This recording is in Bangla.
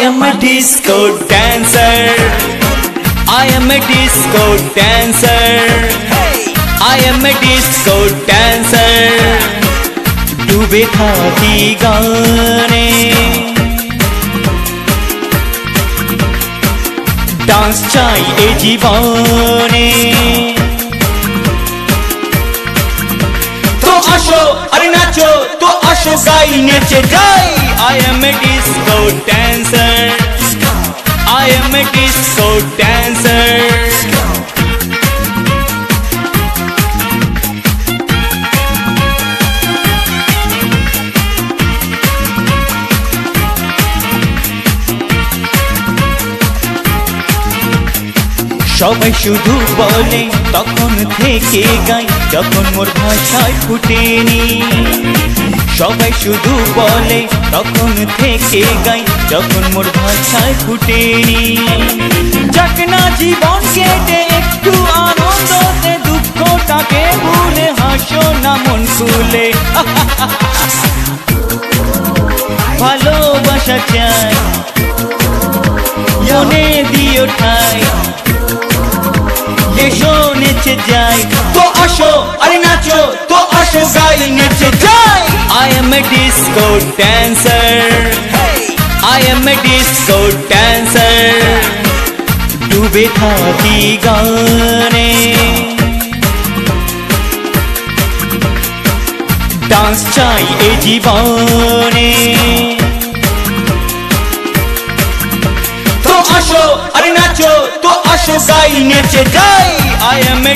am a disco dancer. I am a disco dancer. I am a disco dancer. ডুবে থাকি গানে, ডান্স চাই এ জীবনে। তো আসো আরে নাচো, তো আসো গাই নেচে যাই। I am a disco dancer. I am a disco dancer. সবাই শুধু বলে তখন থেকে গাই, যখন মোর ভাষায় ফুটেনি। সবাই শুধু বলে তখন থেকে গাই, যখন মোর ভাষায় ফুটেনি। যাক না জীবন কেটে একটু আনন্দতে, দুঃখটাকে ভুলে হাসো না মন খুলে। ভালোবাসা চাই মনে দিও ঠাই, এসো নেচে যাই। তো আসো আরে নাচো, তো আসো গাই নেচে যাই। I am a disco dancer. I am a disco dancer. ডুবে থাকি গানে, ডান্স চাই এ জীবনে। তো আসো আরে নাচো, তো আসো গাই নেচে যাই। I am a